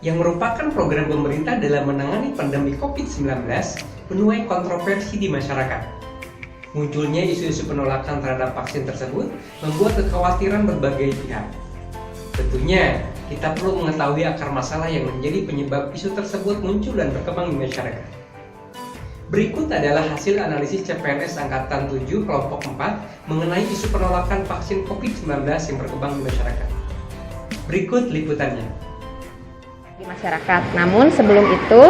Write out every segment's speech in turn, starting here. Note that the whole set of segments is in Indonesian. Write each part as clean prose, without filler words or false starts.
yang merupakan program pemerintah dalam menangani pandemi COVID-19 menuai kontroversi di masyarakat. Munculnya isu-isu penolakan terhadap vaksin tersebut membuat kekhawatiran berbagai pihak. Tentunya, kita perlu mengetahui akar masalah yang menjadi penyebab isu tersebut muncul dan berkembang di masyarakat. Berikut adalah hasil analisis CPNS Angkatan 7 Kelompok 4 mengenai isu penolakan vaksin COVID-19 yang berkembang di masyarakat. Berikut liputannya. Di masyarakat. Namun sebelum itu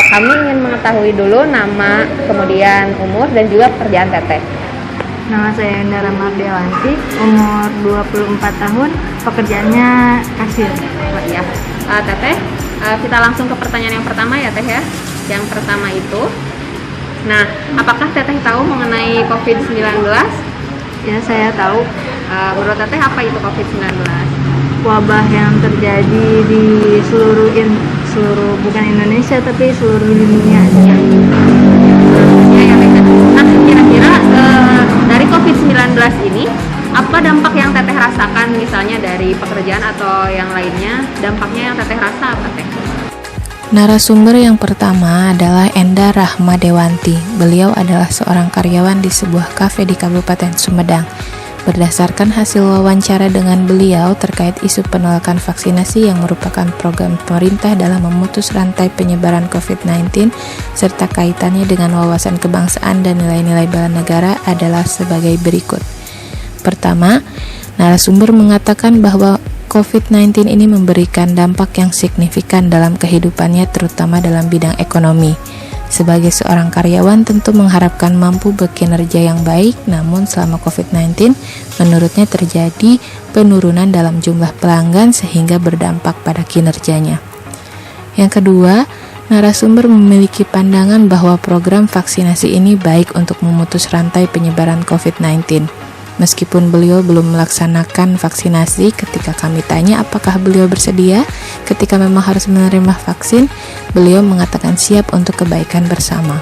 kami ingin mengetahui dulu nama, kemudian umur dan juga pekerjaan Teteh. Nama saya Endara Mardewanti, umur 24 tahun, pekerjaannya kasir. Ya, Teteh, kita langsung ke pertanyaan yang pertama ya Teh ya. Yang pertama itu, nah apakah Teteh tahu mengenai COVID-19? Ya, saya tahu Menurut Teteh apa itu COVID-19? wabah yang terjadi di seluruh bukan Indonesia tapi seluruh dunia. Ya, Teteh. Nah, kira-kira dari COVID-19 ini apa dampak yang Teteh rasakan misalnya dari pekerjaan atau yang lainnya? Dampaknya yang Teteh rasa apa Teh? Narasumber yang pertama adalah Enda Rahmadewanti. Beliau adalah seorang karyawan di sebuah kafe di Kabupaten Sumedang. Berdasarkan hasil wawancara dengan beliau terkait isu penolakan vaksinasi yang merupakan program pemerintah dalam memutus rantai penyebaran COVID-19 serta kaitannya dengan wawasan kebangsaan dan nilai-nilai bela negara adalah sebagai berikut. Pertama, narasumber mengatakan bahwa COVID-19 ini memberikan dampak yang signifikan dalam kehidupannya terutama dalam bidang ekonomi. Sebagai seorang karyawan tentu mengharapkan mampu bekinerja yang baik, namun selama COVID-19 menurutnya terjadi penurunan dalam jumlah pelanggan sehingga berdampak pada kinerjanya. Yang kedua, narasumber memiliki pandangan bahwa program vaksinasi ini baik untuk memutus rantai penyebaran COVID-19. Meskipun beliau belum melaksanakan vaksinasi, ketika kami tanya apakah beliau bersedia ketika memang harus menerima vaksin, beliau mengatakan siap untuk kebaikan bersama.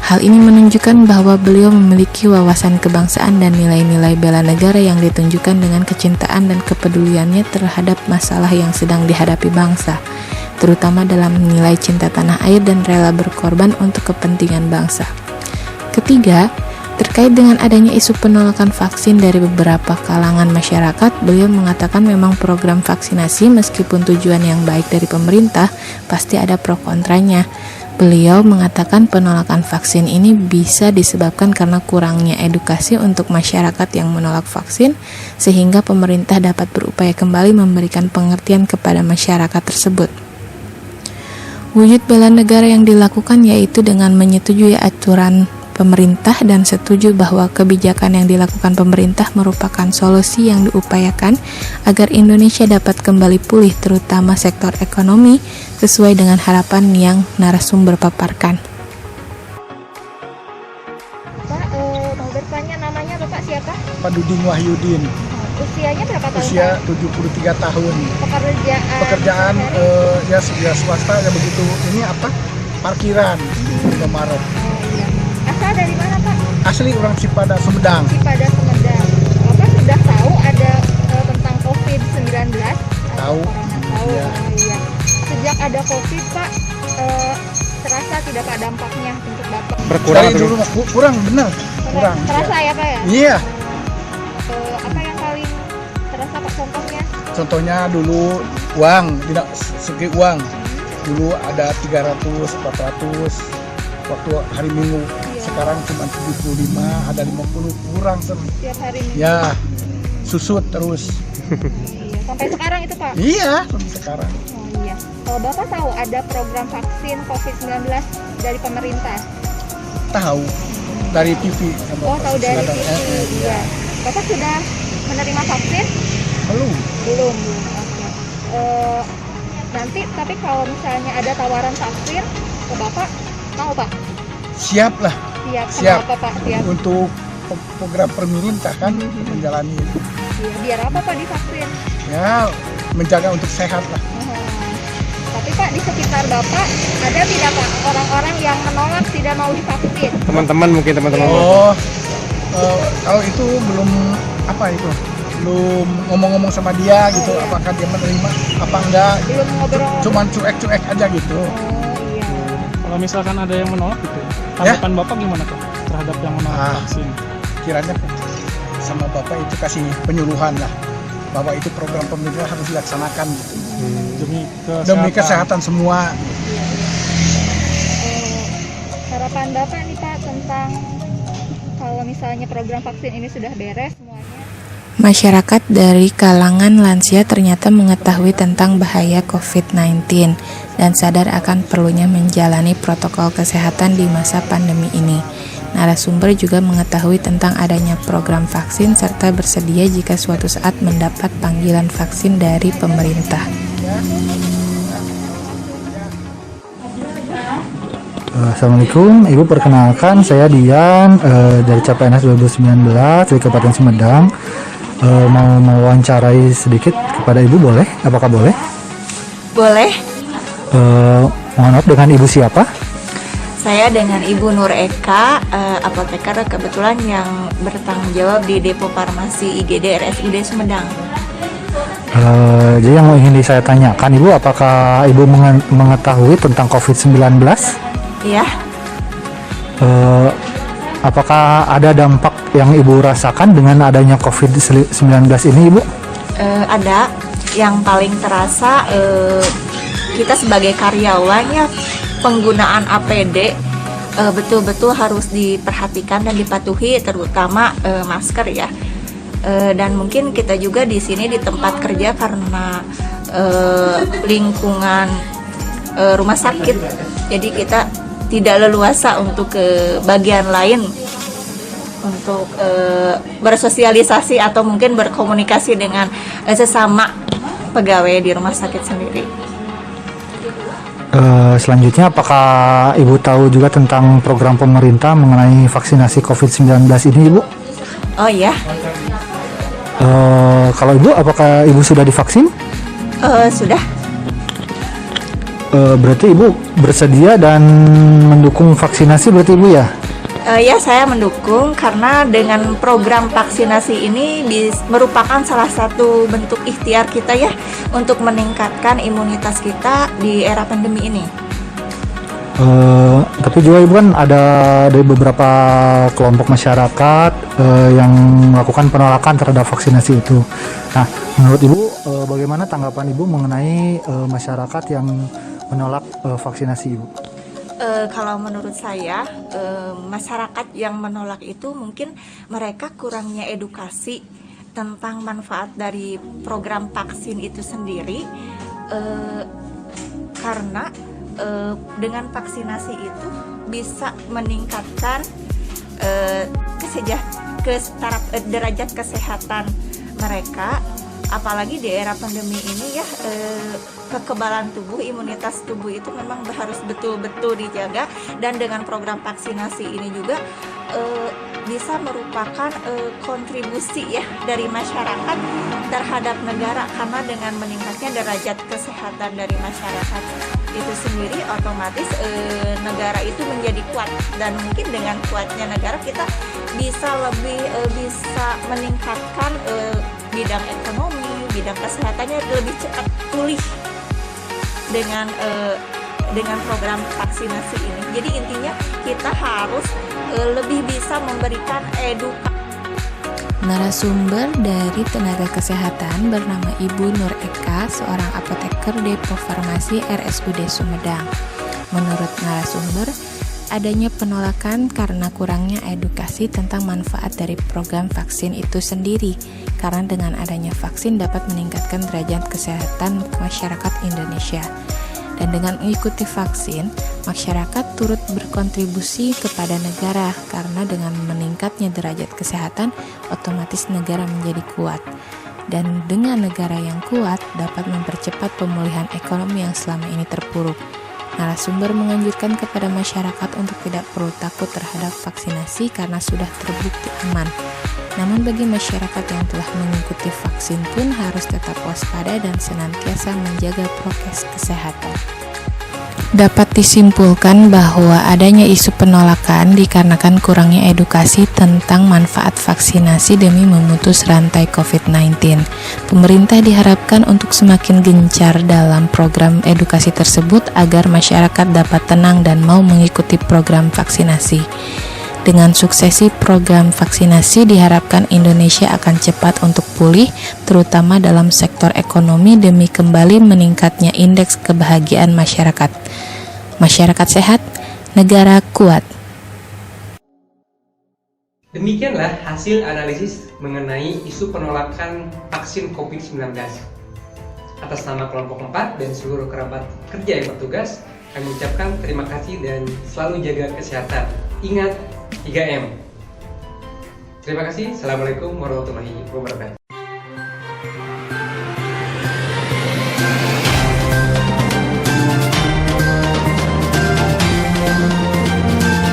Hal ini menunjukkan bahwa beliau memiliki wawasan kebangsaan dan nilai-nilai bela negara yang ditunjukkan dengan kecintaan dan kepeduliannya terhadap masalah yang sedang dihadapi bangsa, terutama dalam nilai cinta tanah air dan rela berkorban untuk kepentingan bangsa. Ketiga, terkait dengan adanya isu penolakan vaksin dari beberapa kalangan masyarakat, beliau mengatakan memang program vaksinasi meskipun tujuan yang baik dari pemerintah, pasti ada pro kontranya. Beliau mengatakan penolakan vaksin ini bisa disebabkan karena kurangnya edukasi untuk masyarakat yang menolak vaksin, sehingga pemerintah dapat berupaya kembali memberikan pengertian kepada masyarakat tersebut. Wujud bela negara yang dilakukan yaitu dengan menyetujui aturan pemerintah dan setuju bahwa kebijakan yang dilakukan pemerintah merupakan solusi yang diupayakan agar Indonesia dapat kembali pulih terutama sektor ekonomi sesuai dengan harapan yang narasumber paparkan. Pak, mau bertanya namanya Bapak siapa? Pak Duding Wahyudin. Usianya berapa tahun? Usia Pak? 73 tahun. Pekerjaan ya swasta ya begitu. Ini apa? Parkiran di Maret. Iya. Asal dari mana Pak? Asli orang Cipada Sumedang. Cipada Sumedang. Bapak sudah tahu ada tentang COVID-19? Tahu. Tahu. Ya. Iya. Sejak ada COVID Pak, terasa tidak Pak dampaknya untuk Bapak? Berkurang dulu kurang benar. Kurang. Terasa ya Pak ya? Iya. Apa yang paling terasa Pak contohnya? Contohnya dulu uang, tidak segi uang. Dulu ada 300, 400 waktu hari Minggu. Sekarang cuma 75, ada 50, kurang Tiap hari Minggu? Ya, susut terus. Iya. Sampai sekarang itu Pak? Iya, sampai sekarang. Oh iya. Bapak tahu ada program vaksin COVID-19 dari pemerintah? Tahu dari TV. Oh, tahu dari TV. Iya. Bapak sudah menerima vaksin? Belum. Belum. Oke. Nanti tapi kalau misalnya ada tawaran vaksin ke Bapak, mau Pak? Siap lah. Siap. Kenapa Pak? Siap. Untuk program pemerintah kan menjalani. Iya. Biar apa Pak divaksin? Ya, menjaga untuk sehat lah. Tapi Pak, di sekitar Bapak ada tidak Pak orang-orang yang menolak tidak mau divaksin? Teman-teman mungkin teman-teman. Oh, kalau itu belum apa itu? belum ngomong-ngomong sama dia gitu, apakah dia menerima apa enggak. Belum ngobrol. Cuman cuek-cuek aja gitu. Oh iya. Kalau misalkan ada yang menolak gitu, tanggapan Bapak gimana tuh terhadap yang menolak vaksin? Kiranya sama Bapak itu kasih penyuluhan lah, bahwa itu program pemerintah harus dilaksanakan gitu. Demi kesehatan semua. Harapan Bapak nih Pak tentang kalau misalnya program vaksin ini sudah beres semuanya. Masyarakat dari kalangan lansia ternyata mengetahui tentang bahaya COVID-19 dan sadar akan perlunya menjalani protokol kesehatan di masa pandemi ini. Narasumber juga mengetahui tentang adanya program vaksin serta bersedia jika suatu saat mendapat panggilan vaksin dari pemerintah. Assalamualaikum, Ibu, perkenalkan saya Dian dari CPNS 2019 dari Kabupaten Sumedang. Mau mewawancarai sedikit kepada Ibu, boleh? Apakah boleh? Boleh. Mohon maaf, dengan Ibu siapa? Saya dengan Ibu Nur Eka, apoteker kebetulan yang bertanggung jawab di Depo Farmasi IGD RSUD Sumedang. Jadi yang ingin saya tanyakan Ibu, apakah Ibu mengetahui tentang COVID-19? Ya, Apakah ada dampak yang Ibu rasakan dengan adanya COVID-19 ini, Ibu? ada yang paling terasa kita sebagai karyawan ya, penggunaan APD betul-betul harus diperhatikan dan dipatuhi, terutama masker ya. Dan mungkin kita juga di sini di tempat kerja karena lingkungan rumah sakit, jadi kita tidak leluasa untuk ke bagian lain untuk bersosialisasi atau mungkin berkomunikasi dengan sesama pegawai di rumah sakit sendiri. Selanjutnya, apakah Ibu tahu juga tentang program pemerintah mengenai vaksinasi COVID-19 ini, Ibu? Oh iya, Kalau Ibu, apakah Ibu sudah divaksin? sudah. Berarti Ibu bersedia dan mendukung vaksinasi berarti Ibu ya? Ya, saya mendukung karena dengan program vaksinasi ini merupakan salah satu bentuk ikhtiar kita ya untuk meningkatkan imunitas kita di era pandemi ini. Tapi juga Ibu kan ada dari beberapa kelompok masyarakat yang melakukan penolakan terhadap vaksinasi itu. Nah, menurut Ibu bagaimana tanggapan Ibu mengenai masyarakat yang menolak vaksinasi, Ibu? Kalau menurut saya, masyarakat yang menolak itu mungkin mereka kurangnya edukasi tentang manfaat dari program vaksin itu sendiri, karena dengan vaksinasi itu bisa meningkatkan derajat kesehatan mereka, apalagi di era pandemi ini ya, kekebalan tubuh, imunitas tubuh itu memang harus betul-betul dijaga, dan dengan program vaksinasi ini juga bisa merupakan kontribusi ya dari masyarakat terhadap negara, karena dengan meningkatnya derajat kesehatan dari masyarakat itu sendiri otomatis negara itu menjadi kuat, dan mungkin dengan kuatnya negara kita bisa bisa meningkatkan bidang ekonomi, bidang kesehatannya lebih cepat pulih dengan program vaksinasi ini. Jadi intinya kita harus lebih bisa memberikan edukasi. Narasumber dari tenaga kesehatan bernama Ibu Nur Eka, seorang apoteker Depo Farmasi RSUD Sumedang. Menurut narasumber, adanya penolakan karena kurangnya edukasi tentang manfaat dari program vaksin itu sendiri, karena dengan adanya vaksin dapat meningkatkan derajat kesehatan masyarakat Indonesia. Dan dengan mengikuti vaksin, masyarakat turut berkontribusi kepada negara, karena dengan meningkatnya derajat kesehatan, otomatis negara menjadi kuat. Dan dengan negara yang kuat, dapat mempercepat pemulihan ekonomi yang selama ini terpuruk. Narasumber menganjurkan kepada masyarakat untuk tidak perlu takut terhadap vaksinasi karena sudah terbukti aman. Namun bagi masyarakat yang telah mengikuti vaksin pun harus tetap waspada dan senantiasa menjaga prokes kesehatan. Dapat disimpulkan bahwa adanya isu penolakan dikarenakan kurangnya edukasi tentang manfaat vaksinasi demi memutus rantai COVID-19. Pemerintah diharapkan untuk semakin gencar dalam program edukasi tersebut agar masyarakat dapat tenang dan mau mengikuti program vaksinasi. Dengan suksesi program vaksinasi diharapkan Indonesia akan cepat untuk pulih, terutama dalam sektor ekonomi demi kembali meningkatnya indeks kebahagiaan masyarakat. Masyarakat sehat, negara kuat. Demikianlah hasil analisis mengenai isu penolakan vaksin COVID-19. Atas nama kelompok 4 dan seluruh kerabat kerja yang bertugas, kami ucapkan terima kasih dan selalu jaga kesehatan. Ingat 3M. Terima kasih. Assalamualaikum warahmatullahi wabarakatuh.